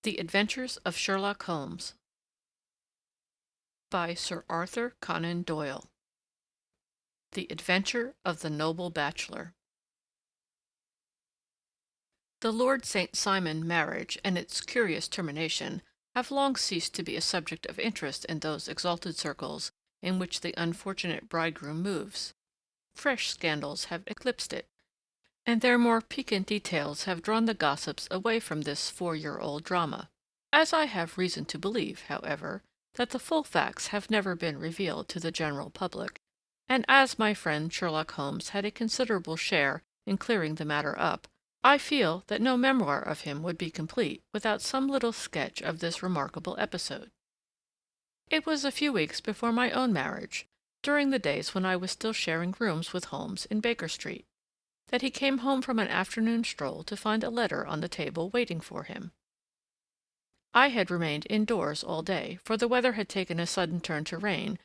The Adventures of Sherlock Holmes by Sir Arthur Conan Doyle. The Adventure of the Noble Bachelor. The Lord St. Simon marriage and its curious termination have long ceased to be a subject of interest in those exalted circles in which the unfortunate bridegroom moves. Fresh scandals have eclipsed it, and their more piquant details have drawn the gossips away from this 4-year-old drama. As I have reason to believe, however, that the full facts have never been revealed to the general public, and as my friend Sherlock Holmes had a considerable share in clearing the matter up, I feel that no memoir of him would be complete without some little sketch of this remarkable episode. It was a few weeks before my own marriage, during the days when I was still sharing rooms with Holmes in Baker Street, that he came home from an afternoon stroll to find a letter on the table waiting for him. I had remained indoors all day, for the weather had taken a sudden turn to rain,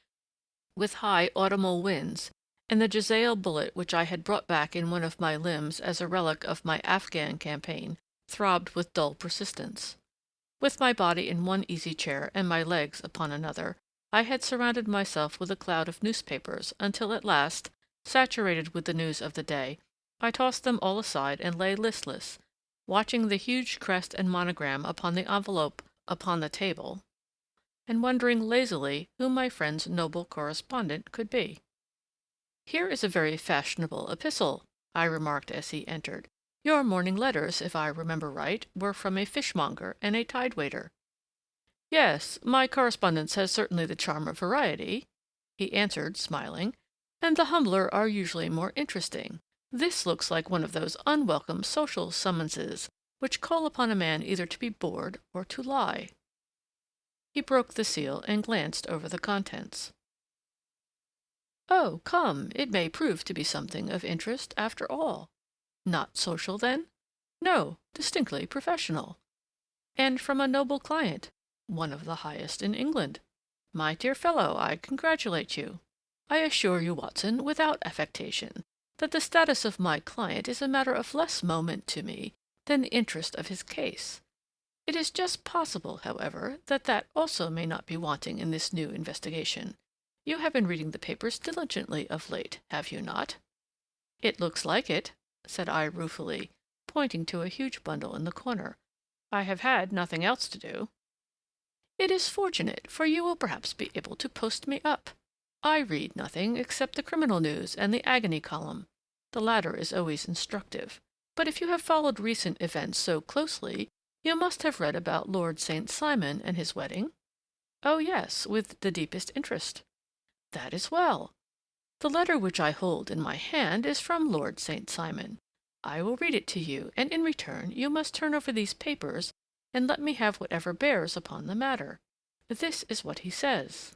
with high autumnal winds, and the Jezail bullet which I had brought back in one of my limbs as a relic of my Afghan campaign throbbed with dull persistence. With my body in one easy chair and my legs upon another, I had surrounded myself with a cloud of newspapers until at last, saturated with the news of the day, I tossed them all aside and lay listless, watching the huge crest and monogram upon the envelope upon the table, and wondering lazily who my friend's noble correspondent could be. "Here is a very fashionable epistle," I remarked as he entered. "Your morning letters, if I remember right, were from a fishmonger and a tide-waiter." "Yes, my correspondence has certainly the charm of variety," he answered, smiling, "and the humbler are usually more interesting. This looks like one of those unwelcome social summonses which call upon a man either to be bored or to lie." He broke the seal and glanced over the contents. "Oh, come, it may prove to be something of interest after all. Not social, then? No, distinctly professional. And from a noble client, one of the highest in England. My dear fellow, I congratulate you. I assure you, Watson, without affectation, that the status of my client is a matter of less moment to me than the interest of his case. It is just possible, however, that that also may not be wanting in this new investigation. You have been reading the papers diligently of late, have you not?" "It looks like it," said I ruefully, pointing to a huge bundle in the corner. "I have had nothing else to do." "It is fortunate, for you will perhaps be able to post me up. I read nothing except the criminal news and the agony column. The latter is always instructive. But if you have followed recent events so closely, you must have read about Lord St. Simon and his wedding?" "Oh, yes, with the deepest interest." "That is well. The letter which I hold in my hand is from Lord St. Simon. I will read it to you, and in return you must turn over these papers and let me have whatever bears upon the matter. This is what he says: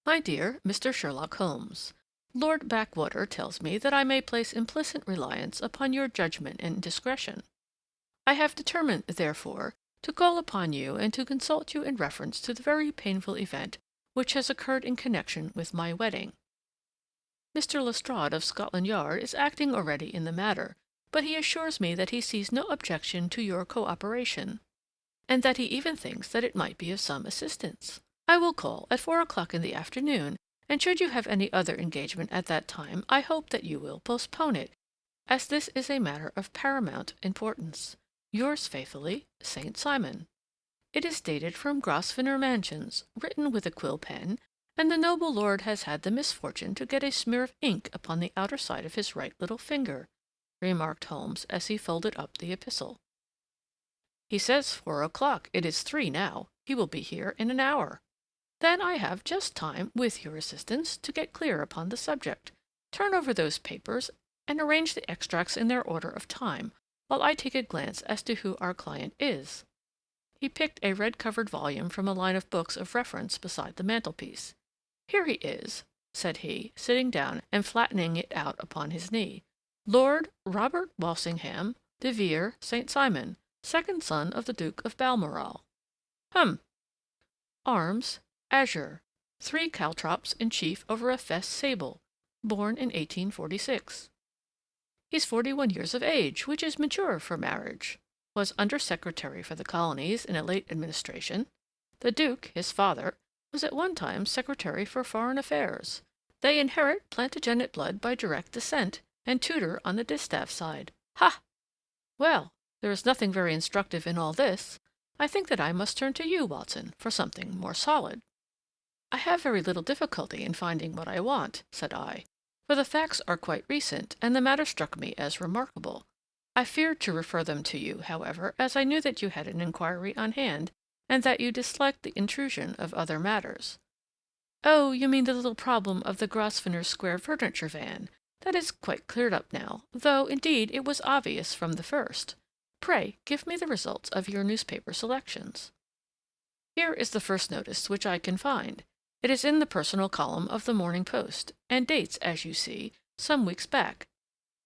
"My dear Mr. Sherlock Holmes, Lord Backwater tells me that I may place implicit reliance upon your judgment and discretion. I have determined, therefore, to call upon you and to consult you in reference to the very painful event which has occurred in connection with my wedding. Mr. Lestrade of Scotland Yard is acting already in the matter, but he assures me that he sees no objection to your co-operation, and that he even thinks that it might be of some assistance. I will call at 4 o'clock in the afternoon, and should you have any other engagement at that time, I hope that you will postpone it, as this is a matter of paramount importance. Yours faithfully, St. Simon." It is dated from Grosvenor Mansions, written with a quill pen, and the noble lord has had the misfortune to get a smear of ink upon the outer side of his right little finger, remarked Holmes as he folded up the epistle. "He says 4 o'clock. It is 3 now. He will be here in an hour. Then I have just time, with your assistance, to get clear upon the subject. Turn over those papers and arrange the extracts in their order of time, while I take a glance as to who our client is." He picked a red-covered volume from a line of books of reference beside the mantelpiece. "Here he is," said he, sitting down and flattening it out upon his knee. "Lord Robert Walsingham de Vere St. Simon, second son of the Duke of Balmoral. Hum. Arms, azure. 3 caltrops in chief over a fess sable. Born in 1846. He's 41 years of age, which is mature for marriage. was Under-Secretary for the Colonies in a late administration. The Duke, his father, was at one time Secretary for Foreign Affairs. They inherit Plantagenet blood by direct descent, and Tudor on the distaff side. Ha! Well, there is nothing very instructive in all this. I think that I must turn to you, Watson, for something more solid. I have very little difficulty in finding what I want, said I, for the facts are quite recent, and the matter struck me as remarkable. I feared to refer them to you, however, as I knew that you had an inquiry on hand, and that you disliked the intrusion of other matters. Oh, you mean the little problem of the Grosvenor Square furniture van. That is quite cleared up now, though, indeed, it was obvious from the first. Pray, give me the results of your newspaper selections. Here is the first notice which I can find. It is in the personal column of the Morning Post, and dates, as you see, some weeks back.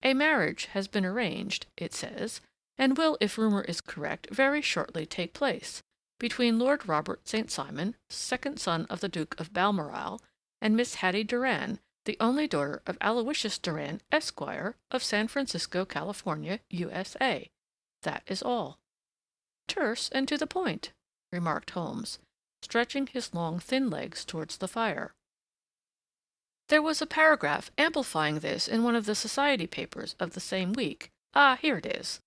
A marriage has been arranged, it says, and will, if rumour is correct, very shortly take place, between Lord Robert St. Simon, second son of the Duke of Balmoral, and Miss Hattie Doran, the only daughter of Aloysius Doran, Esquire, of San Francisco, California, USA. That is all. Terse and to the point, remarked Holmes, stretching his long, thin legs towards the fire. There was a paragraph amplifying this in one of the society papers of the same week. Ah, here it is.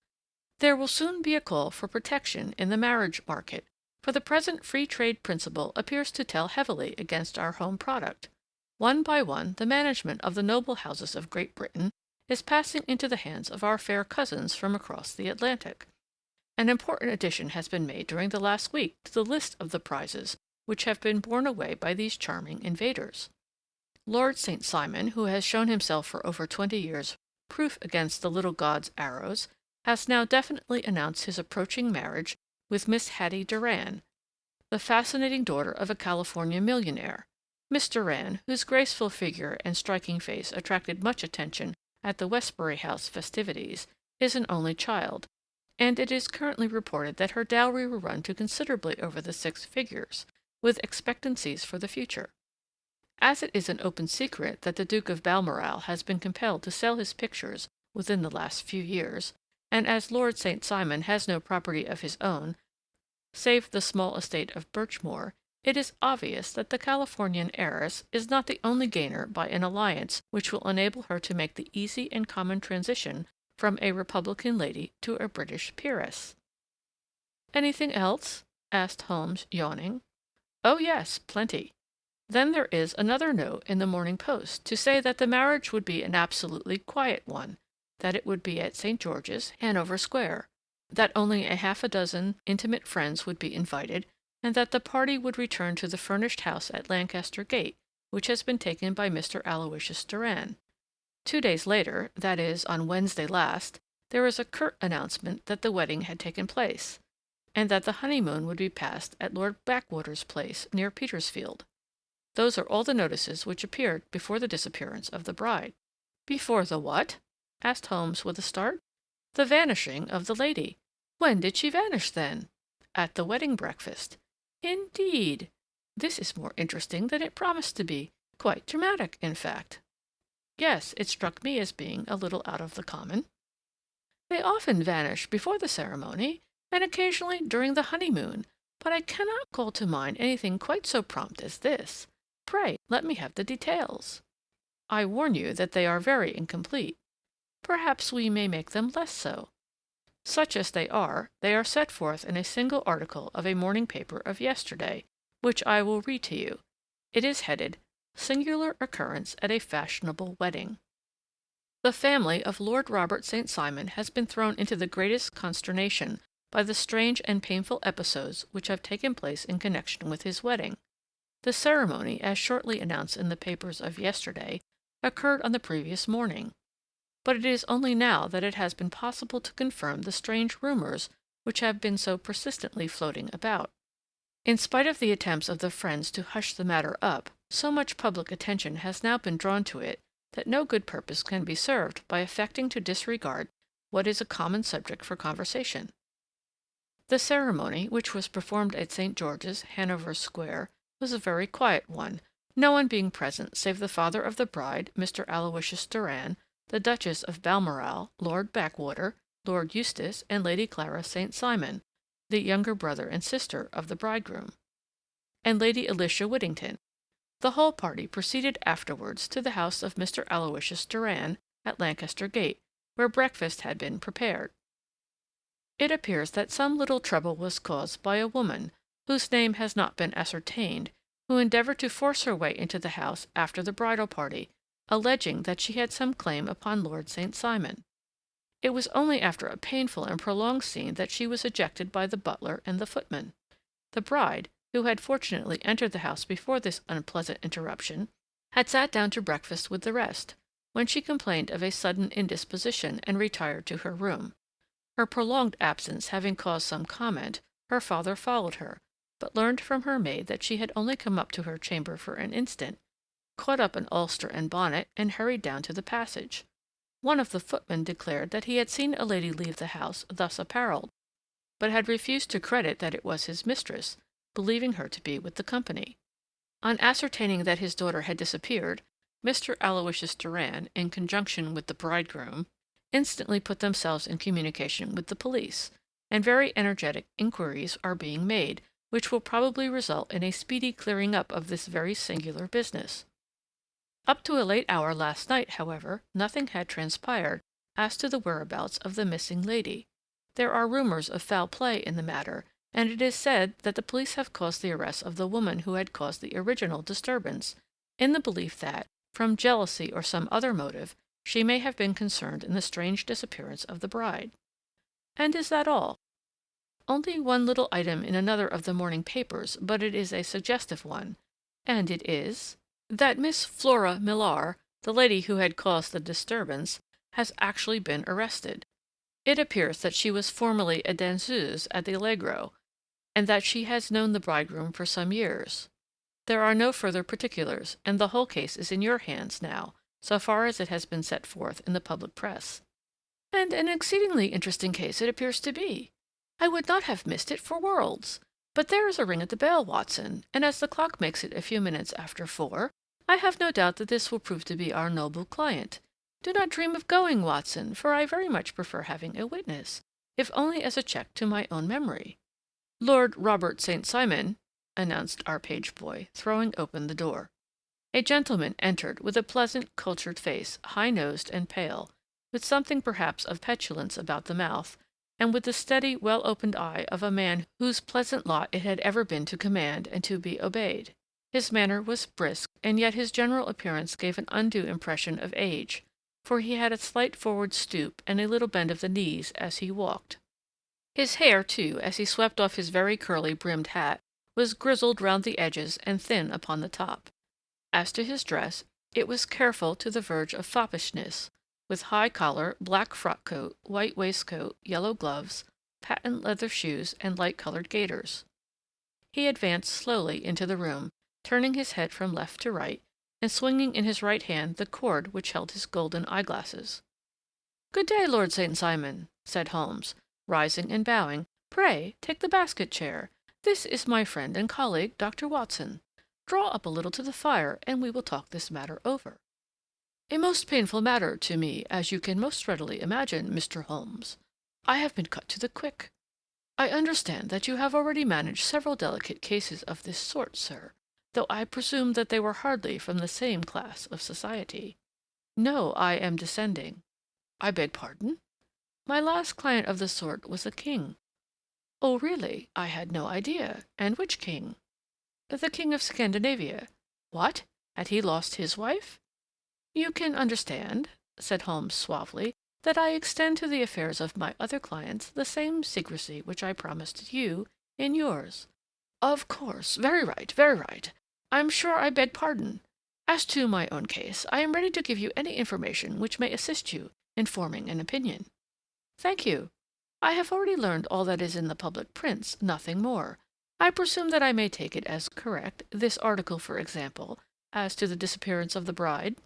There will soon be a call for protection in the marriage market, for the present free trade principle appears to tell heavily against our home product. One by one, the management of the noble houses of Great Britain is passing into the hands of our fair cousins from across the Atlantic. An important addition has been made during the last week to the list of the prizes which have been borne away by these charming invaders. Lord St. Simon, who has shown himself for over 20 years proof against the little god's arrows, has now definitely announced his approaching marriage with Miss Hattie Doran, the fascinating daughter of a California millionaire. Miss Doran, whose graceful figure and striking face attracted much attention at the Westbury House festivities, is an only child, and it is currently reported that her dowry will run to considerably over the 6 figures, with expectancies for the future. As it is an open secret that the Duke of Balmoral has been compelled to sell his pictures within the last few years, and as Lord St. Simon has no property of his own, save the small estate of Birchmoor, it is obvious that the Californian heiress is not the only gainer by an alliance which will enable her to make the easy and common transition from a Republican lady to a British peeress. Anything else? asked Holmes, yawning. Oh, yes, plenty. Then there is another note in the Morning Post to say that the marriage would be an absolutely quiet one, that it would be at St. George's, Hanover Square, that only a half a dozen intimate friends would be invited, and that the party would return to the furnished house at Lancaster Gate, which has been taken by Mr. Aloysius Doran. 2 days later, that is, on Wednesday last, there is a curt announcement that the wedding had taken place, and that the honeymoon would be passed at Lord Backwater's place near Petersfield. Those are all the notices which appeared before the disappearance of the bride. Before the what? asked Holmes with a start. The vanishing of the lady. When did she vanish, then? At the wedding breakfast. Indeed. This is more interesting than it promised to be. Quite dramatic, in fact. Yes, it struck me as being a little out of the common. They often vanish before the ceremony, and occasionally during the honeymoon, but I cannot call to mind anything quite so prompt as this. Pray, let me have the details. I warn you that they are very incomplete. Perhaps we may make them less so. Such as they are set forth in a single article of a morning paper of yesterday, which I will read to you. It is headed, Singular Occurrence at a Fashionable Wedding. The family of Lord Robert St. Simon has been thrown into the greatest consternation by the strange and painful episodes which have taken place in connection with his wedding. The ceremony, as shortly announced in the papers of yesterday, occurred on the previous morning, but it is only now that it has been possible to confirm the strange rumors which have been so persistently floating about. In spite of the attempts of the friends to hush the matter up, so much public attention has now been drawn to it that no good purpose can be served by affecting to disregard what is a common subject for conversation. The ceremony, which was performed at St. George's, Hanover Square, was a very quiet one, no one being present save the father of the bride, Mr. Aloysius Doran, the Duchess of Balmoral, Lord Backwater, Lord Eustace and Lady Clara St. Simon, the younger brother and sister of the bridegroom, and Lady Alicia Whittington. The whole party proceeded afterwards to the house of Mr. Aloysius Doran at Lancaster Gate, where breakfast had been prepared. It appears that some little trouble was caused by a woman, whose name has not been ascertained, who endeavored to force her way into the house after the bridal party, alleging that she had some claim upon Lord St. Simon. It was only after a painful and prolonged scene that she was ejected by the butler and the footman. The bride, who had fortunately entered the house before this unpleasant interruption, had sat down to breakfast with the rest, when she complained of a sudden indisposition and retired to her room. Her prolonged absence having caused some comment, her father followed her, but learned from her maid that she had only come up to her chamber for an instant, caught up an ulster and bonnet, and hurried down to the passage. One of the footmen declared that he had seen a lady leave the house thus apparelled, but had refused to credit that it was his mistress, believing her to be with the company. On ascertaining that his daughter had disappeared, Mr. Aloysius Doran, in conjunction with the bridegroom, instantly put themselves in communication with the police, and very energetic inquiries are being made, which will probably result in a speedy clearing up of this very singular business. Up to a late hour last night, however, nothing had transpired as to the whereabouts of the missing lady. There are rumors of foul play in the matter, and it is said that the police have caused the arrest of the woman who had caused the original disturbance, in the belief that, from jealousy or some other motive, she may have been concerned in the strange disappearance of the bride. And is that all? Only one little item in another of the morning papers, but it is a suggestive one, and it is that Miss Flora Millar, the lady who had caused the disturbance, has actually been arrested. It appears that she was formerly a danseuse at the Allegro, and that she has known the bridegroom for some years. There are no further particulars, and the whole case is in your hands now, so far as it has been set forth in the public press. And an exceedingly interesting case it appears to be. I would not have missed it for worlds. But there is a ring at the bell, Watson, and as the clock makes it a few minutes after 4, I have no doubt that this will prove to be our noble client. Do not dream of going, Watson, for I very much prefer having a witness, if only as a check to my own memory. Lord Robert St. Simon, announced our page boy, throwing open the door. A gentleman entered with a pleasant, cultured face, high-nosed and pale, with something perhaps of petulance about the mouth, and with the steady, well-opened eye of a man whose pleasant lot it had ever been to command and to be obeyed. His manner was brisk, and yet his general appearance gave an undue impression of age, for he had a slight forward stoop and a little bend of the knees as he walked. His hair, too, as he swept off his very curly brimmed hat, was grizzled round the edges and thin upon the top. As to his dress, it was careful to the verge of foppishness, with high collar, black frock coat, white waistcoat, yellow gloves, patent leather shoes, and light-colored gaiters. He advanced slowly into the room, turning his head from left to right, and swinging in his right hand the cord which held his golden eyeglasses. "Good day, Lord St. Simon," said Holmes, rising and bowing. "Pray take the basket chair. This is my friend and colleague, Dr. Watson. Draw up a little to the fire, and we will talk this matter over." "A most painful matter to me, as you can most readily imagine, Mr. Holmes. I have been cut to the quick. I understand that you have already managed several delicate cases of this sort, sir, though I presume that they were hardly from the same class of society." "No, I am descending." "I beg pardon?" "My last client of the sort was a king." "Oh, really? I had no idea. And which king?" "The King of Scandinavia." "What? Had he lost his wife?" "You can understand," said Holmes suavely, "that I extend to the affairs of my other clients the same secrecy which I promised you in yours." "Of course. Very right, very right. I'm sure I beg pardon. As to my own case, I am ready to give you any information which may assist you in forming an opinion." "Thank you. I have already learned all that is in the public prints, nothing more. I presume that I may take it as correct, this article, for example, as to the disappearance of the bride?"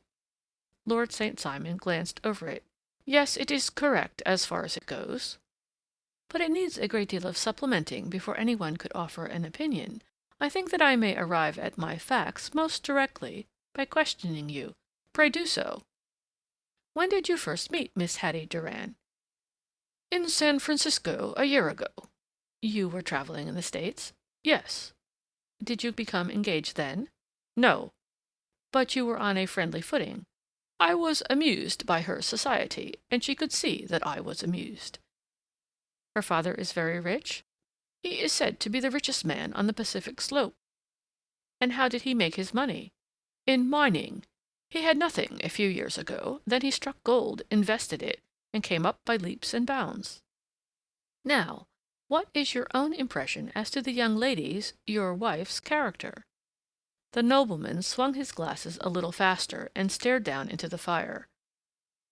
Lord St. Simon glanced over it. "Yes, it is correct as far as it goes." "But it needs a great deal of supplementing before any one could offer an opinion. I think that I may arrive at my facts most directly by questioning you. Pray do so." "When did you first meet Miss Hattie Doran?" In San Francisco a year ago. You were traveling in the States? Yes. Did you become engaged then? No. But you were on a friendly footing. I was amused by her society, and she could see that I was amused. Her father is very rich? He is said to be the richest man on the Pacific slope. And how did he make his money? In mining. He had nothing a few years ago, then he struck gold, invested it, and came up by leaps and bounds. Now, what is your own impression as to the young lady's, your wife's, character? The nobleman swung his glasses a little faster and stared down into the fire.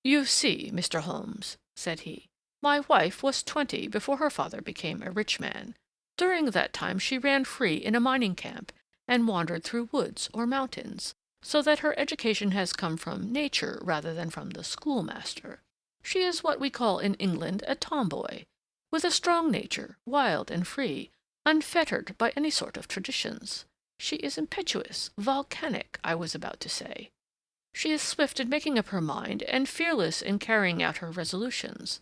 You see, Mr. Holmes, said he, my wife was 20 before her father became a rich man. During that time she ran free in a mining camp and wandered through woods or mountains, so that her education has come from nature rather than from the schoolmaster. She is what we call in England a tomboy, with a strong nature, wild and free, unfettered by any sort of traditions. She is impetuous, volcanic, I was about to say. She is swift in making up her mind and fearless in carrying out her resolutions.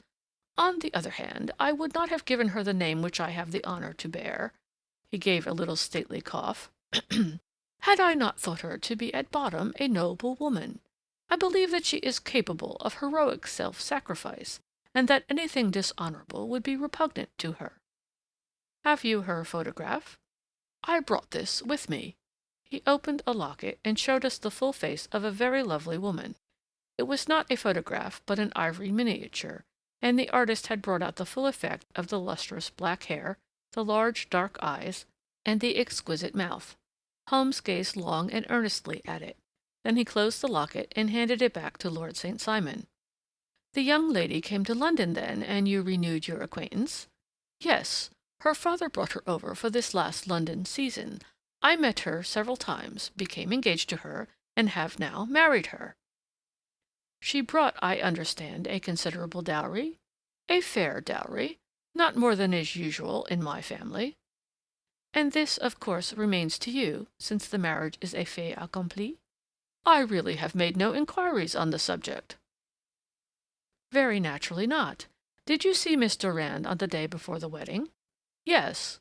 On the other hand, I would not have given her the name which I have the honor to bear. He gave a little stately cough. Had I not thought her to be at bottom a noble woman. I believe that she is capable of heroic self-sacrifice, and that anything dishonorable would be repugnant to her. Have you her photograph? I brought this with me. He opened a locket and showed us the full face of a very lovely woman. It was not a photograph, but an ivory miniature, and the artist had brought out the full effect of the lustrous black hair, the large dark eyes, and the exquisite mouth. Holmes gazed long and earnestly at it. Then he closed the locket and handed it back to Lord St. Simon. The young lady came to London then, and you renewed your acquaintance? Yes. Her father brought her over for this last London season. I met her several times, became engaged to her, and have now married her. She brought, I understand, a considerable dowry? A fair dowry, not more than is usual in my family. And this, of course, remains to you, since the marriage is a fait accompli? I really have made no inquiries on the subject. Very naturally not. Did you see Miss Durand on the day before the wedding? Yes.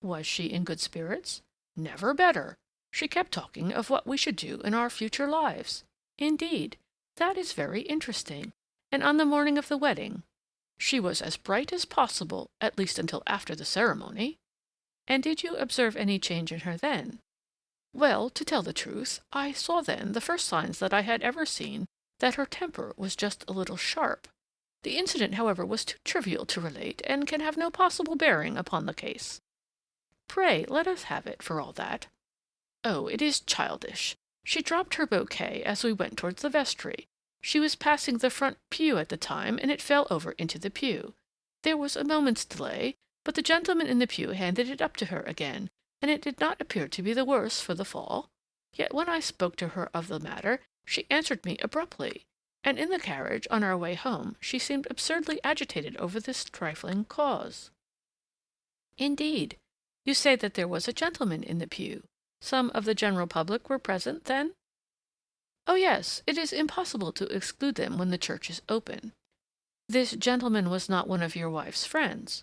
Was she in good spirits? Never better. She kept talking of what we should do in our future lives. Indeed, that is very interesting. And on the morning of the wedding? She was as bright as possible, at least until after the ceremony. And did you observe any change in her then? Well, to tell the truth, I saw then the first signs that I had ever seen that her temper was just a little sharp. The incident, however, was too trivial to relate, and can have no possible bearing upon the case. Pray, let us have it, for all that. Oh, it is childish. She dropped her bouquet as we went towards the vestry. She was passing the front pew at the time, and it fell over into the pew. There was a moment's delay, but the gentleman in the pew handed it up to her again, and it did not appear to be the worse for the fall. Yet when I spoke to her of the matter, she answered me abruptly, and in the carriage, on our way home, she seemed absurdly agitated over this trifling cause. Indeed. You say that there was a gentleman in the pew. Some of the general public were present, then? Oh, yes, it is impossible to exclude them when the church is open. This gentleman was not one of your wife's friends.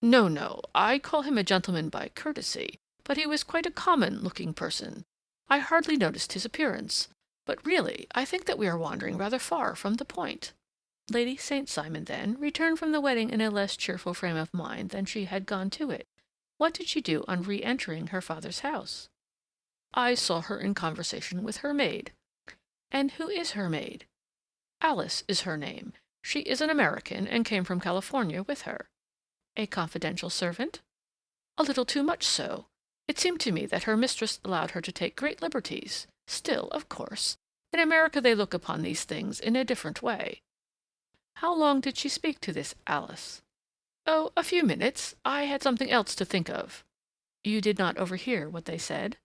No, no, I call him a gentleman by courtesy, but he was quite a common-looking person. I hardly noticed his appearance. But really, I think that we are wandering rather far from the point. Lady St. Simon, then, returned from the wedding in a less cheerful frame of mind than she had gone to it. What did she do on re-entering her father's house? I saw her in conversation with her maid. And who is her maid? Alice is her name. She is an American and came from California with her. A confidential servant? A little too much so. It seemed to me that her mistress allowed her to take great liberties. Still, of course, in America they look upon these things in a different way. How long did she speak to this Alice? Oh, a few minutes. I had something else to think of. You did not overhear what they said?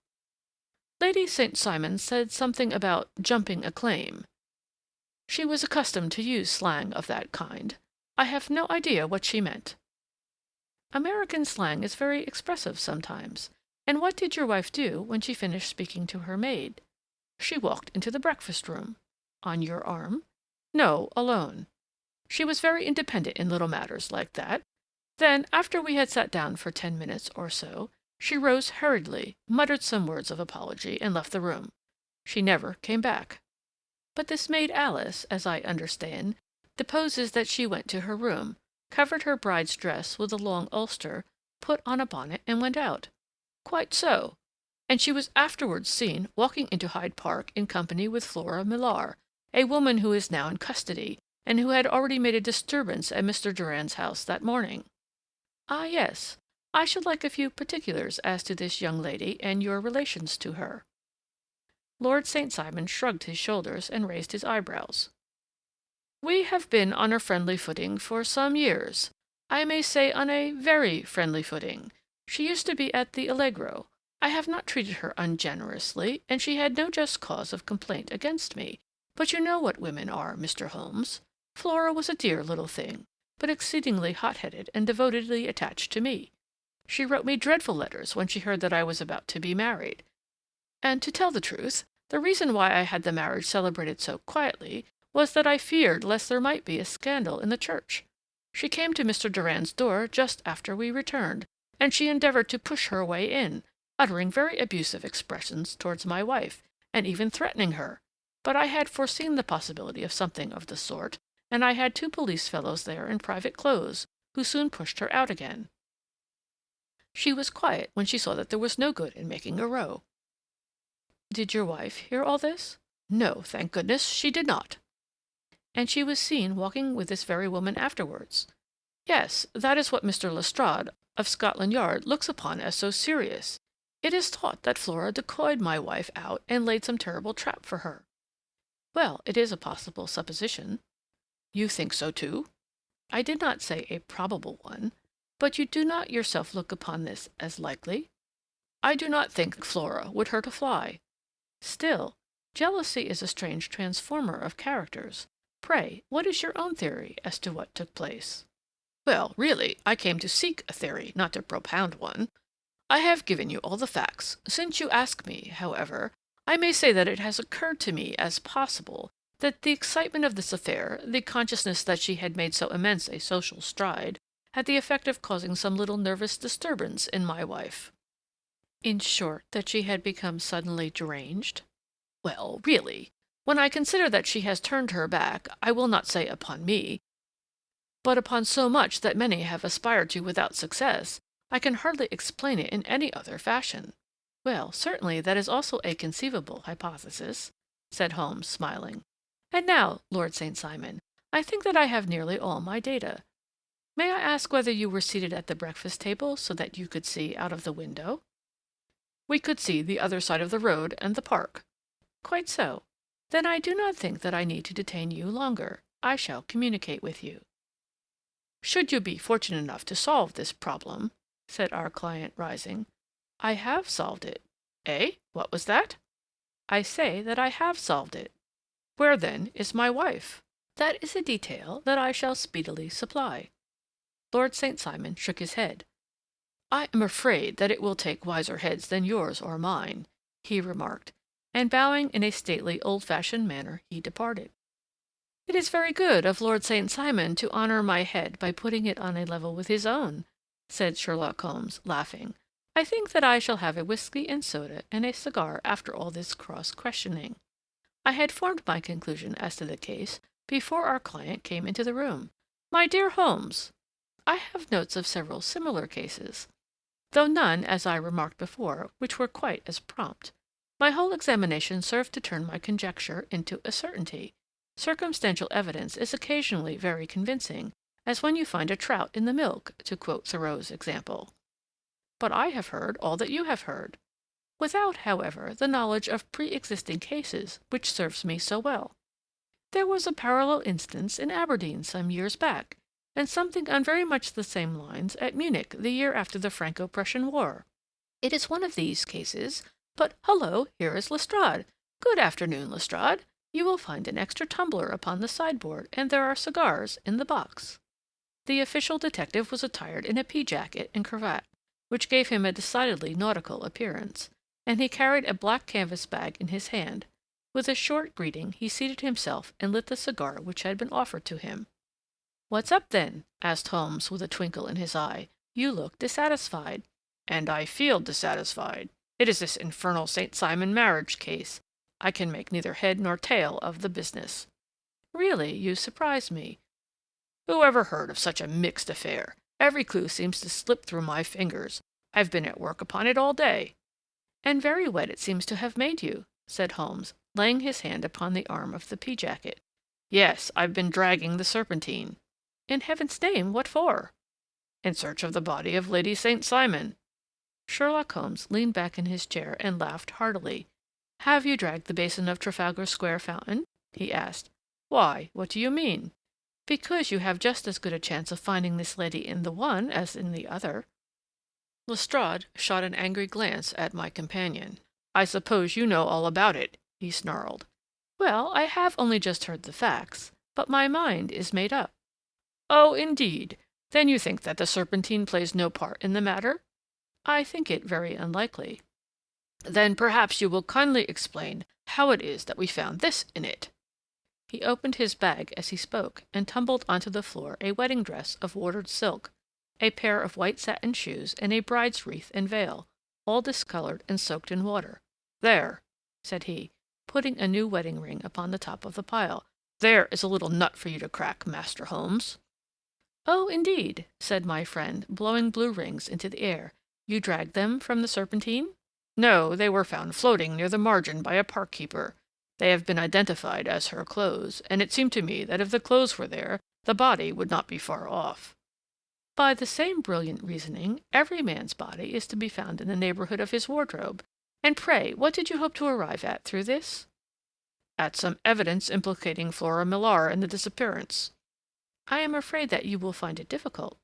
Lady St. Simon said something about jumping a claim. She was accustomed to use slang of that kind. I have no idea what she meant. American slang is very expressive sometimes. And what did your wife do when she finished speaking to her maid? She walked into the breakfast-room. On your arm? No, alone. She was very independent in little matters like that. Then, after we had sat down for 10 minutes or so, she rose hurriedly, muttered some words of apology, and left the room. She never came back. But this maid Alice, as I understand, deposes that she went to her room, covered her bride's dress with a long ulster, put on a bonnet, and went out. Quite so. And she was afterwards seen walking into Hyde Park in company with Flora Millar, a woman who is now in custody, and who had already made a disturbance at Mr. Durand's house that morning. Ah, yes. I should like a few particulars as to this young lady and your relations to her. Lord St. Simon shrugged his shoulders and raised his eyebrows. We have been on a friendly footing for some years. I may say on a very friendly footing. She used to be at the Allegro. I have not treated her ungenerously, and she had no just cause of complaint against me. But you know what women are, Mr. Holmes. Flora was a dear little thing, but exceedingly hot-headed and devotedly attached to me. She wrote me dreadful letters when she heard that I was about to be married. And to tell the truth, the reason why I had the marriage celebrated so quietly was that I feared lest there might be a scandal in the church. She came to Mr. Durand's door just after we returned, and she endeavored to push her way in, uttering very abusive expressions towards my wife, and even threatening her. But I had foreseen the possibility of something of the sort, and I had 2 police fellows there in private clothes, who soon pushed her out again. She was quiet when she saw that there was no good in making a row. Did your wife hear all this? No, thank goodness, she did not. And she was seen walking with this very woman afterwards. Yes, that is what Mr. Lestrade of Scotland Yard looks upon as so serious. It is thought that Flora decoyed my wife out and laid some terrible trap for her. Well, it is a possible supposition. You think so too? I did not say a probable one, but you do not yourself look upon this as likely? I do not think Flora would hurt a fly. Still, jealousy is a strange transformer of characters. Pray, what is your own theory as to what took place? Well, really, I came to seek a theory, not to propound one. I have given you all the facts. Since you ask me, however, I may say that it has occurred to me as possible that the excitement of this affair, the consciousness that she had made so immense a social stride, had the effect of causing some little nervous disturbance in my wife. In short, that she had become suddenly deranged? Well, really, when I consider that she has turned her back, I will not say upon me, but upon so much that many have aspired to without success, I can hardly explain it in any other fashion. Well, certainly that is also a conceivable hypothesis, said Holmes, smiling. And now, Lord St. Simon, I think that I have nearly all my data. May I ask whether you were seated at the breakfast table so that you could see out of the window? We could see the other side of the road and the park. Quite so. Then I do not think that I need to detain you longer. I shall communicate with you. Should you be fortunate enough to solve this problem, said our client, rising. I have solved it. Eh? What was that? I say that I have solved it. Where, then, is my wife? That is a detail that I shall speedily supply. Lord St. Simon shook his head. I am afraid that it will take wiser heads than yours or mine, he remarked, and bowing in a stately, old-fashioned manner, he departed. It is very good of Lord St. Simon to honor my head by putting it on a level with his own, said Sherlock Holmes, laughing. I think that I shall have a whiskey and soda and a cigar after all this cross-questioning. I had formed my conclusion as to the case before our client came into the room. My dear Holmes, I have notes of several similar cases, though none, as I remarked before, which were quite as prompt. My whole examination served to turn my conjecture into a certainty. Circumstantial evidence is occasionally very convincing, as when you find a trout in the milk, to quote Thoreau's example. But I have heard all that you have heard, without, however, the knowledge of pre-existing cases which serves me so well. There was a parallel instance in Aberdeen some years back, and something on very much the same lines at Munich the year after the Franco-Prussian War. It is one of these cases, but hullo, here is Lestrade. Good afternoon, Lestrade. You will find an extra tumbler upon the sideboard, and there are cigars in the box. The official detective was attired in a pea-jacket and cravat, which gave him a decidedly nautical appearance, and he carried a black canvas bag in his hand. With a short greeting, he seated himself and lit the cigar which had been offered to him. "What's up, then?" asked Holmes with a twinkle in his eye. "You look dissatisfied." "And I feel dissatisfied. It is this infernal St. Simon marriage case. I can make neither head nor tail of the business." "Really, you surprise me." "Who ever heard of such a mixed affair? Every clue seems to slip through my fingers. I've been at work upon it all day." "And very wet it seems to have made you," said Holmes, laying his hand upon the arm of the pea jacket. "Yes, I've been dragging the Serpentine." "In heaven's name, what for?" "In search of the body of Lady St. Simon." Sherlock Holmes leaned back in his chair and laughed heartily. "Have you dragged the basin of Trafalgar Square fountain?" he asked. "Why, what do you mean?" "Because you have just as good a chance of finding this lady in the one as in the other." Lestrade shot an angry glance at my companion. "I suppose you know all about it," he snarled. "Well, I have only just heard the facts, but my mind is made up." "Oh, indeed! Then you think that the Serpentine plays no part in the matter?" "I think it very unlikely." "Then perhaps you will kindly explain how it is that we found this in it." He opened his bag as he spoke, and tumbled onto the floor a wedding dress of watered silk, a pair of white satin shoes, and a bride's wreath and veil, all discolored and soaked in water. "There," said he, putting a new wedding ring upon the top of the pile. "There is a little nut for you to crack, Master Holmes." "Oh, indeed," said my friend, blowing blue rings into the air. "You dragged them from the Serpentine?" "No, they were found floating near the margin by a park keeper. They have been identified as her clothes, and it seemed to me that if the clothes were there, the body would not be far off." "By the same brilliant reasoning, every man's body is to be found in the neighborhood of his wardrobe. And pray, what did you hope to arrive at through this?" "At some evidence implicating Flora Millar in the disappearance." "I am afraid that you will find it difficult."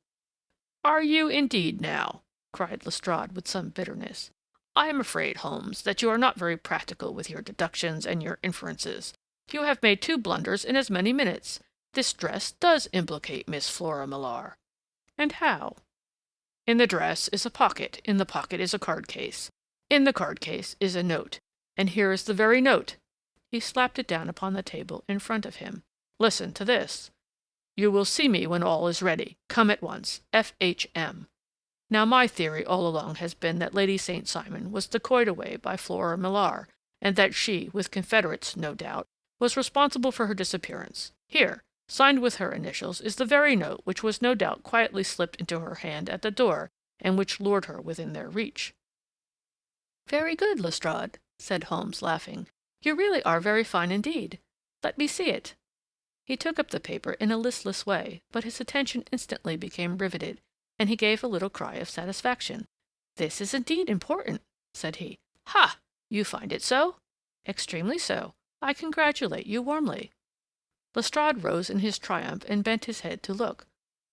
"Are you indeed, now?" cried Lestrade with some bitterness. "I am afraid, Holmes, that you are not very practical with your deductions and your inferences. You have made two blunders in as many minutes. This dress does implicate Miss Flora Millar." "And how?" "In the dress is a pocket, in the pocket is a card case. In the card case is a note, and here is the very note." He slapped it down upon the table in front of him. "Listen to this. 'You will see me when all is ready. Come at once. F.H.M.' Now, my theory all along has been that Lady St. Simon was decoyed away by Flora Millar, and that she, with confederates, no doubt, was responsible for her disappearance. Here, signed with her initials, is the very note which was no doubt quietly slipped into her hand at the door, and which lured her within their reach." "Very good, Lestrade," said Holmes, laughing. "You really are very fine indeed. Let me see it." He took up the paper in a listless way, but his attention instantly became riveted, and he gave a little cry of satisfaction. "This is indeed important," said he. "Ha! You find it so?" "Extremely so. I congratulate you warmly." Lestrade rose in his triumph and bent his head to look.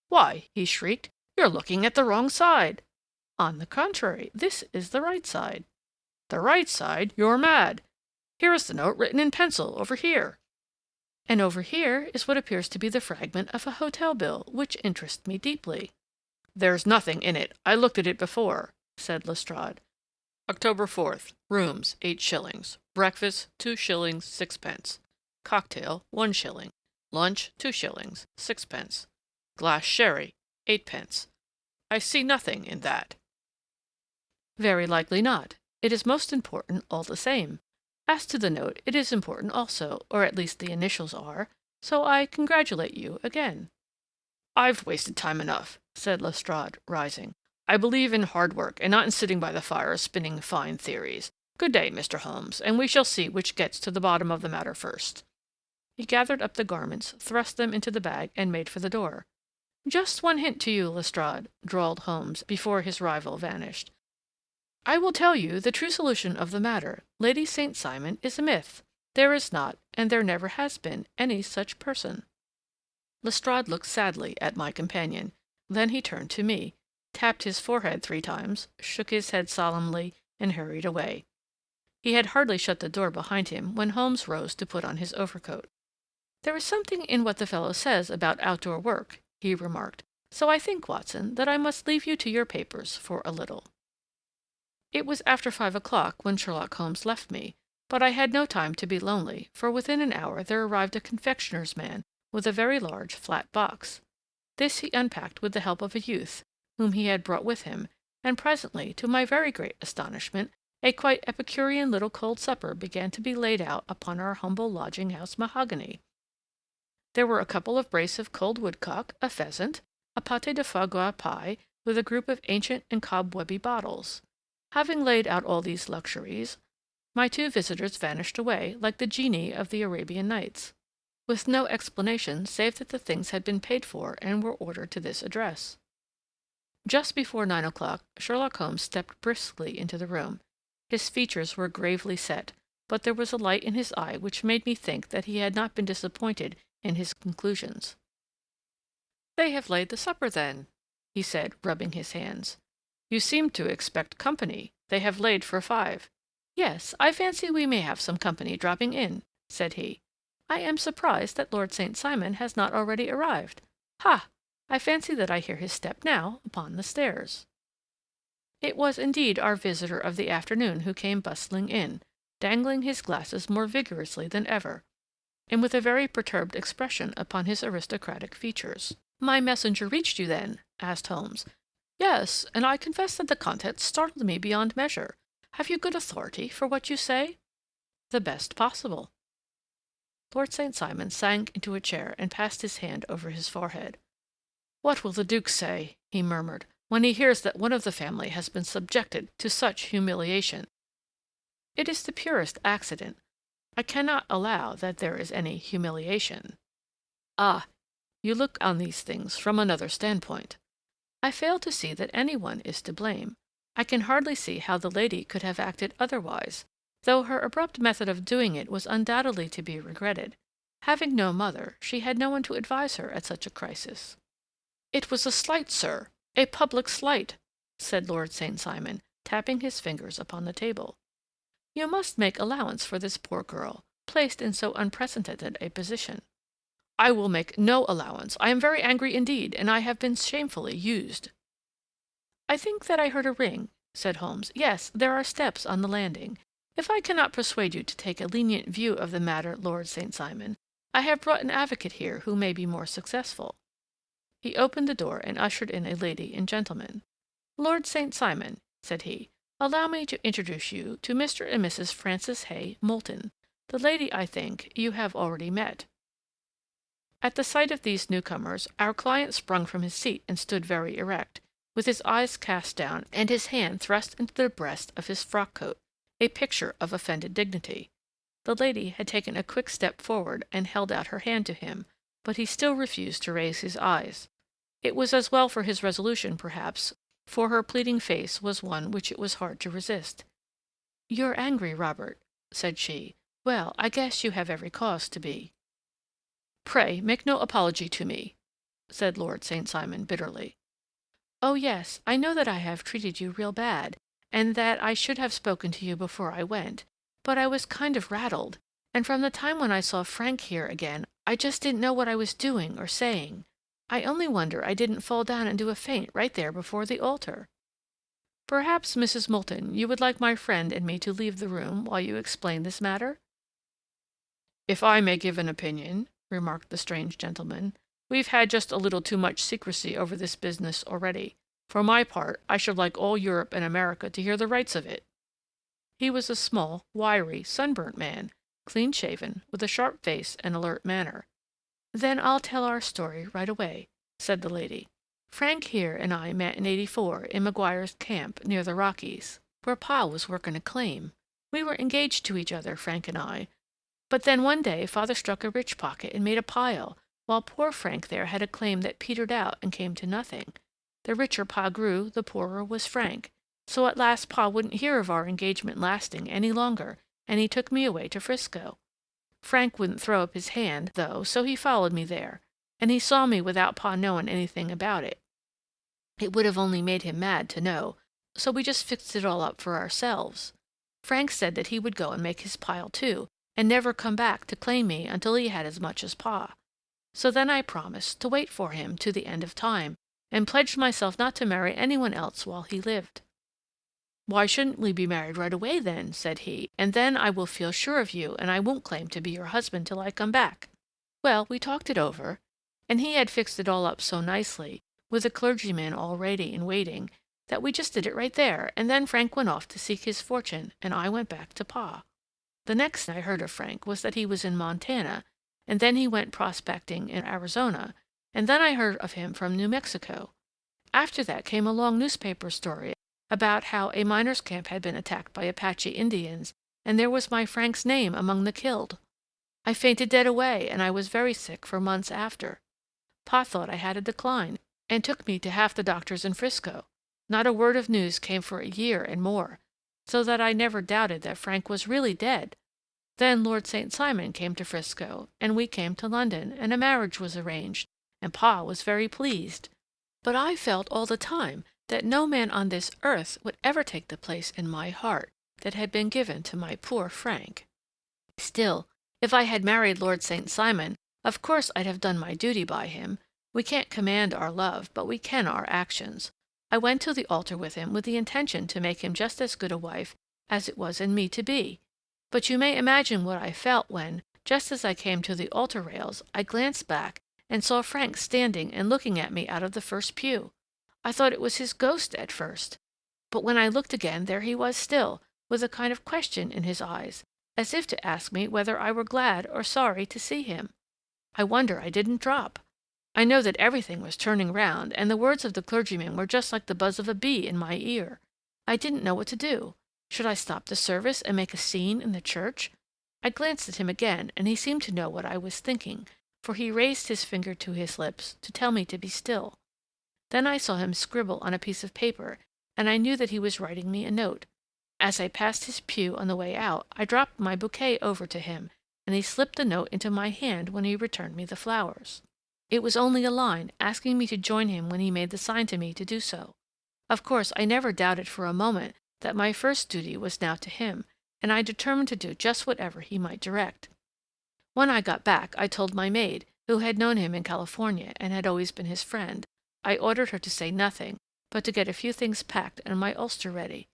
"Why," he shrieked, "you're looking at the wrong side." "On the contrary, this is the right side." "The right side? You're mad. Here is the note written in pencil, over here." "And over here is what appears to be the fragment of a hotel bill, which interests me deeply." "There's nothing in it. I looked at it before," said Lestrade. "October 4th. Rooms, 8 shillings. Breakfast, 2 shillings, 6 pence. Cocktail, 1 shilling. Lunch, 2 shillings, 6 pence. Glass sherry, 8 pence. I see nothing in that." "Very likely not. It is most important all the same. As to the note, it is important also, or at least the initials are, so I congratulate you again." "I've wasted time enough," said Lestrade, rising. "I believe in hard work, and not in sitting by the fire spinning fine theories. Good day, Mr. Holmes, and we shall see which gets to the bottom of the matter first." He gathered up the garments, thrust them into the bag, and made for the door. "Just one hint to you, Lestrade," drawled Holmes before his rival vanished. "I will tell you the true solution of the matter. Lady St. Simon is a myth. There is not, and there never has been, any such person." Lestrade looked sadly at my companion. Then he turned to me, tapped his forehead 3 times, shook his head solemnly, and hurried away. He had hardly shut the door behind him when Holmes rose to put on his overcoat. "There is something in what the fellow says about outdoor work," he remarked. "So I think, Watson, that I must leave you to your papers for a little." It was after 5 o'clock when Sherlock Holmes left me, but I had no time to be lonely, for within an hour there arrived a confectioner's man with a very large flat box. This he unpacked with the help of a youth, whom he had brought with him, and presently, to my very great astonishment, a quite epicurean little cold supper began to be laid out upon our humble lodging-house mahogany. There were a couple of brace of cold woodcock, a pheasant, a pâté de foie gras pie, with a group of ancient and cobwebby bottles. Having laid out all these luxuries, my two visitors vanished away, like the genii of the Arabian Nights, with no explanation save that the things had been paid for and were ordered to this address. Just before 9 o'clock, Sherlock Holmes stepped briskly into the room. His features were gravely set, but there was a light in his eye which made me think that he had not been disappointed in his conclusions. "They have laid the supper, then," he said, rubbing his hands. "You seem to expect company. They have laid for 5. Yes, I fancy we may have some company dropping in," said he. "I am surprised that Lord St. Simon has not already arrived. Ha! I fancy that I hear his step now upon the stairs." It was indeed our visitor of the afternoon who came bustling in, dangling his glasses more vigorously than ever, and with a very perturbed expression upon his aristocratic features. "My messenger reached you, then?" asked Holmes. "Yes, and I confess that the contents startled me beyond measure. Have you good authority for what you say?" "The best possible." Lord St. Simon sank into a chair and passed his hand over his forehead. "What will the Duke say," he murmured, "when he hears that one of the family has been subjected to such humiliation?" "It is the purest accident. I cannot allow that there is any humiliation." "Ah, you look on these things from another standpoint." "I fail to see that any one is to blame. I can hardly see how the lady could have acted otherwise, though her abrupt method of doing it was undoubtedly to be regretted. Having no mother, she had no one to advise her at such a crisis." "It was a slight, sir, a public slight," said Lord St. Simon, tapping his fingers upon the table. "You must make allowance for this poor girl, placed in so unprecedented a position." "I will make no allowance. I am very angry indeed, and I have been shamefully used." "I think that I heard a ring," said Holmes. "Yes, there are steps on the landing. If I cannot persuade you to take a lenient view of the matter, Lord St. Simon, I have brought an advocate here who may be more successful." He opened the door and ushered in a lady and gentleman. "Lord St. Simon," said he, "allow me to introduce you to Mr. and Mrs. Francis Hay Moulton. The lady, I think, you have already met." At the sight of these newcomers, our client sprung from his seat and stood very erect, with his eyes cast down and his hand thrust into the breast of his frock-coat, a picture of offended dignity. The lady had taken a quick step forward and held out her hand to him, but he still refused to raise his eyes. It was as well for his resolution, perhaps, for her pleading face was one which it was hard to resist. "You're angry, Robert," said she. "Well, I guess you have every cause to be." "Pray make no apology to me," said Lord St. Simon bitterly. "Oh, yes, I know that I have treated you real bad, and that I should have spoken to you before I went, but I was kind of rattled, and from the time when I saw Frank here again, I just didn't know what I was doing or saying. I only wonder I didn't fall down and do a faint right there before the altar." "Perhaps, Mrs. Moulton, you would like my friend and me to leave the room while you explain this matter?" "If I may give an opinion," remarked the strange gentleman, "we've had just a little too much secrecy over this business already. For my part, I should like all Europe and America to hear the rights of it." He was a small, wiry, sunburnt man, clean-shaven, with a sharp face and alert manner. "Then I'll tell our story right away," said the lady. "Frank here and I met in '84 in Maguire's camp near the Rockies, where Pa was working a claim. We were engaged to each other, Frank and I, but then one day Father struck a rich pocket and made a pile, while poor Frank there had a claim that petered out and came to nothing. The richer Pa grew, the poorer was Frank. So at last Pa wouldn't hear of our engagement lasting any longer, and he took me away to Frisco. Frank wouldn't throw up his hand, though, so he followed me there, and he saw me without Pa knowing anything about it. It would have only made him mad to know, so we just fixed it all up for ourselves. Frank said that he would go and make his pile too, and never come back to claim me until he had as much as Pa. So then I promised to wait for him to the end of time, and pledged myself not to marry anyone else while he lived. "Why shouldn't we be married right away, then?" said he, "and then I will feel sure of you, and I won't claim to be your husband till I come back." Well, we talked it over. and he had fixed it all up so nicely, with a clergyman all ready and waiting, that we just did it right there, and then Frank went off to seek his fortune, and I went back to Pa. The next I heard of Frank was that he was in Montana, and then he went prospecting in Arizona, and then I heard of him from New Mexico. After that came a long newspaper story about how a miners' camp had been attacked by Apache Indians, and there was my Frank's name among the killed. I fainted dead away, and I was very sick for months after. Pa thought I had a decline, and took me to half the doctors in Frisco. Not a word of news came for a year and more, so that I never doubted that Frank was really dead. Then Lord St. Simon came to Frisco, and we came to London, and a marriage was arranged, and Pa was very pleased. But I felt all the time that no man on this earth would ever take the place in my heart that had been given to my poor Frank. Still, if I had married Lord St. Simon, of course I'd have done my duty by him. We can't command our love, but we can our actions. I went to the altar with him with the intention to make him just as good a wife as it was in me to be. But you may imagine what I felt when, just as I came to the altar rails, I glanced back and saw Frank standing and looking at me out of the first pew. I thought it was his ghost at first. But when I looked again, there he was still, with a kind of question in his eyes, as if to ask me whether I were glad or sorry to see him. I wonder I didn't drop. I know that everything was turning round, and the words of the clergyman were just like the buzz of a bee in my ear. I didn't know what to do. Should I stop the service and make a scene in the church? I glanced at him again, and he seemed to know what I was thinking, for he raised his finger to his lips to tell me to be still. Then I saw him scribble on a piece of paper, and I knew that he was writing me a note. As I passed his pew on the way out, I dropped my bouquet over to him, and he slipped the note into my hand when he returned me the flowers. It was only a line, asking me to join him when he made the sign to me to do so. Of course, I never doubted for a moment that my first duty was now to him, and I determined to do just whatever he might direct. When I got back, I told my maid, who had known him in California and had always been his friend. I ordered her to say nothing, but to get a few things packed and my ulster ready.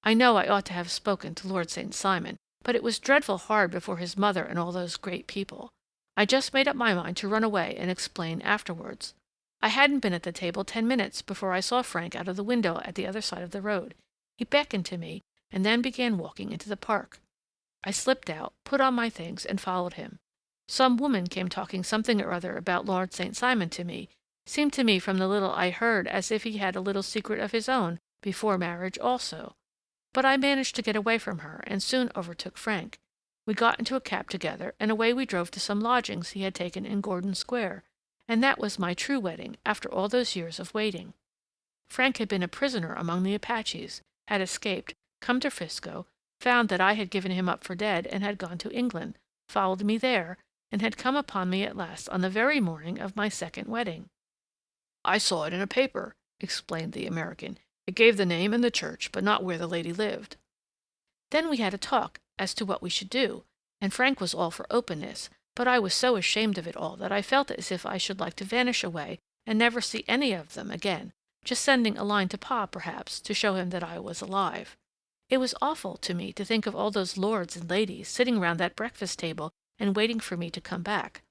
I know I ought to have spoken to Lord St. Simon, but it was dreadful hard before his mother and all those great people. I just made up my mind to run away and explain afterwards. I hadn't been at the table 10 minutes before I saw Frank out of the window at the other side of the road. He beckoned to me, and then began walking into the park. I slipped out, put on my things, and followed him. Some woman came talking something or other about Lord St. Simon to me. Seemed to me from the little I heard as if he had a little secret of his own before marriage also. But I managed to get away from her, and soon overtook Frank. We got into a cab together, and away we drove to some lodgings he had taken in Gordon Square, and that was my true wedding after all those years of waiting. Frank had been a prisoner among the Apaches, had escaped, come to Frisco, found that I had given him up for dead and had gone to England, followed me there, and had come upon me at last on the very morning of my second wedding. "I saw it in a paper," explained the American. "It gave the name and the church, but not where the lady lived." Then we had a talk as to what we should do, and Frank was all for openness, but I was so ashamed of it all that I felt as if I should like to vanish away and never see any of them again, just sending a line to Pa, perhaps, to show him that I was alive. It was awful to me to think of all those lords and ladies sitting round that breakfast table and waiting for me to come back.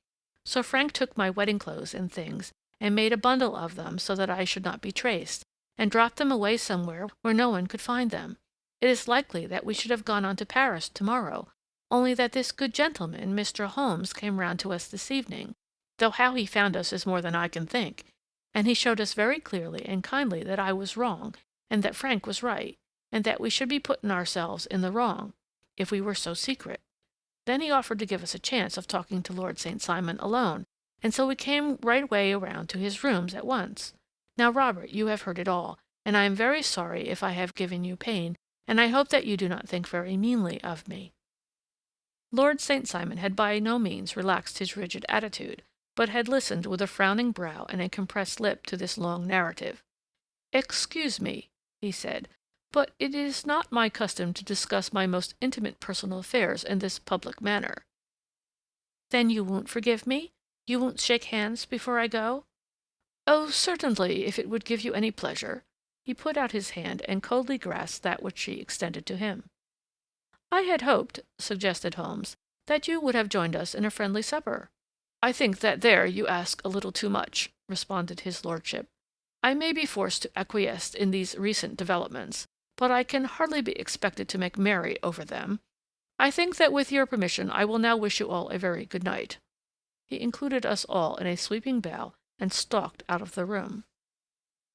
So Frank took my wedding clothes and things and made a bundle of them so that I should not be traced, and dropped them away somewhere where no one could find them. It is likely that we should have gone on to Paris tomorrow, only that this good gentleman, Mr. Holmes, came round to us this evening, though how he found us is more than I can think, and he showed us very clearly and kindly that I was wrong, and that Frank was right, and that we should be putting ourselves in the wrong, if we were so secret. Then he offered to give us a chance of talking to Lord St. Simon alone, and so we came right way around to his rooms at once. Now, Robert, you have heard it all, and I am very sorry if I have given you pain, and I hope that you do not think very meanly of me." Lord St. Simon had by no means relaxed his rigid attitude, but had listened with a frowning brow and a compressed lip to this long narrative. "Excuse me," he said, "but it is not my custom to discuss my most intimate personal affairs in this public manner." "Then you won't forgive me? You won't shake hands before I go?" "Oh, certainly, if it would give you any pleasure." He put out his hand and coldly grasped that which she extended to him. "I had hoped," suggested Holmes, "that you would have joined us in a friendly supper." "I think that there you ask a little too much," responded his lordship. "I may be forced to acquiesce in these recent developments, but I can hardly be expected to make merry over them. I think that with your permission I will now wish you all a very good night." He included us all in a sweeping bow and stalked out of the room.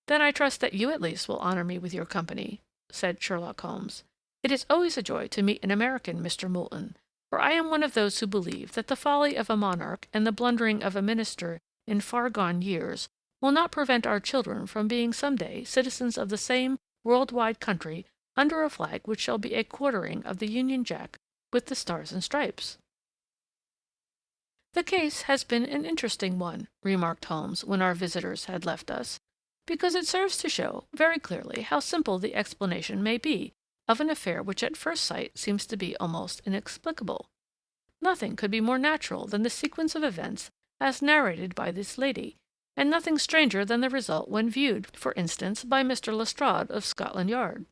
"Then I trust that you at least will honor me with your company," said Sherlock Holmes. "It is always a joy to meet an American, Mr. Moulton, for I am one of those who believe that the folly of a monarch and the blundering of a minister in far-gone years will not prevent our children from being some day citizens of the same world-wide country under a flag which shall be a quartering of the Union Jack with the Stars and Stripes." "The case has been an interesting one," remarked Holmes when our visitors had left us, "because it serves to show very clearly how simple the explanation may be of an affair which at first sight seems to be almost inexplicable. Nothing could be more natural than the sequence of events as narrated by this lady, and nothing stranger than the result when viewed, for instance, by Mr. Lestrade of Scotland Yard."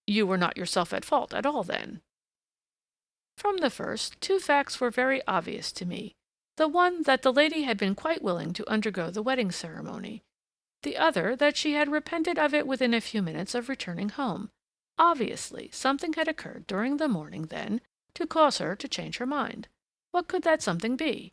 "You were not yourself at fault at all, then?" "From the first, two facts were very obvious to me. The one that the lady had been quite willing to undergo the wedding ceremony. The other that she had repented of it within a few minutes of returning home. Obviously, something had occurred during the morning, then, to cause her to change her mind. What could that something be?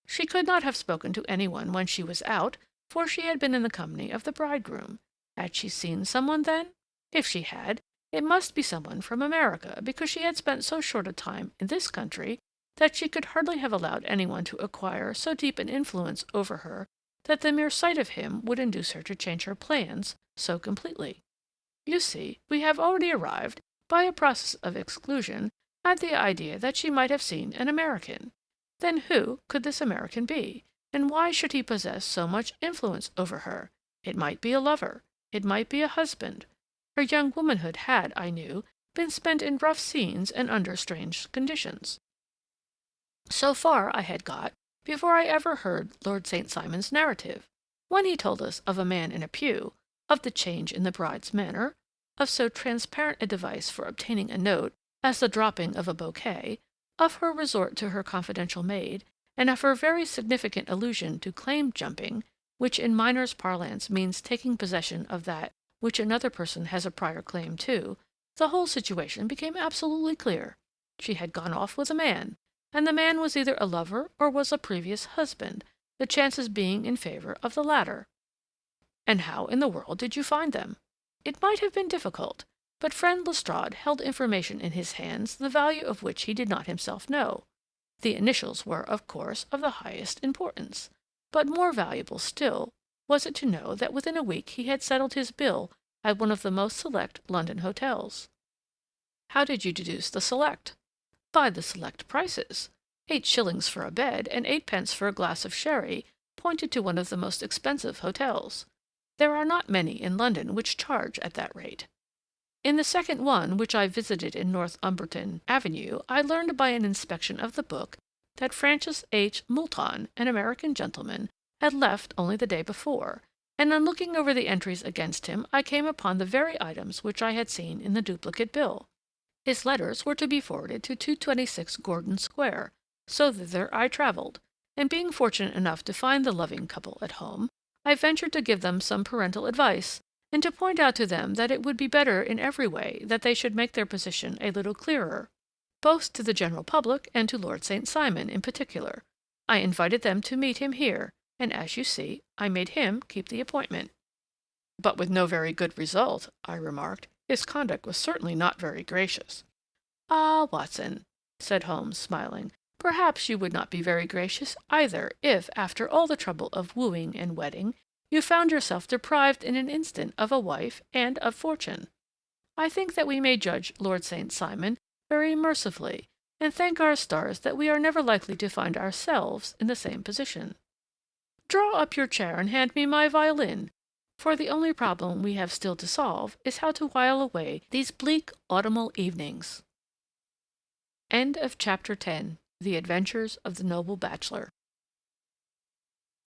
She could not have spoken to any one when she was out, for she had been in the company of the bridegroom. Had she seen some one, then? If she had, it must be someone from America, because she had spent so short a time in this country that she could hardly have allowed anyone to acquire so deep an influence over her that the mere sight of him would induce her to change her plans so completely. You see, we have already arrived, by a process of exclusion, at the idea that she might have seen an American. Then who could this American be, and why should he possess so much influence over her? It might be a lover. It might be a husband. Her young womanhood had, I knew, been spent in rough scenes and under strange conditions. So far I had got before I ever heard Lord St. Simon's narrative, when he told us of a man in a pew, of the change in the bride's manner, of so transparent a device for obtaining a note as the dropping of a bouquet, of her resort to her confidential maid, and of her very significant allusion to claim-jumping, which in miners' parlance means taking possession of that which another person has a prior claim to. The whole situation became absolutely clear. She had gone off with a man, and the man was either a lover or was a previous husband, the chances being in favor of the latter. And how in the world did you find them? It might have been difficult, but friend Lestrade held information in his hands the value of which he did not himself know. The initials were, of course, of the highest importance, but more valuable still was it to know that within a week he had settled his bill at one of the most select London hotels. How did you deduce the select? By the select prices. 8 shillings for a bed and 8 pence for a glass of sherry pointed to one of the most expensive hotels. There are not many in London which charge at that rate. In the second one, which I visited in Northumberton Avenue, I learned by an inspection of the book that Francis H. Moulton, an American gentleman, had left only the day before, and on looking over the entries against him I came upon the very items which I had seen in the duplicate bill. His letters were to be forwarded to 226 Gordon Square, so thither I travelled, and being fortunate enough to find the loving couple at home, I ventured to give them some parental advice, and to point out to them that it would be better in every way that they should make their position a little clearer, both to the general public and to Lord St. Simon in particular. I invited them to meet him here, and as you see, I made him keep the appointment." "But with no very good result," I remarked. "His conduct was certainly not very gracious." "Ah, Watson," said Holmes, smiling, "perhaps you would not be very gracious either if, after all the trouble of wooing and wedding, you found yourself deprived in an instant of a wife and of fortune. I think that we may judge Lord St. Simon very mercifully, and thank our stars that we are never likely to find ourselves in the same position. Draw up your chair and hand me my violin, for the only problem we have still to solve is how to while away these bleak autumnal evenings." End of Chapter 10. The Adventures of the Noble Bachelor.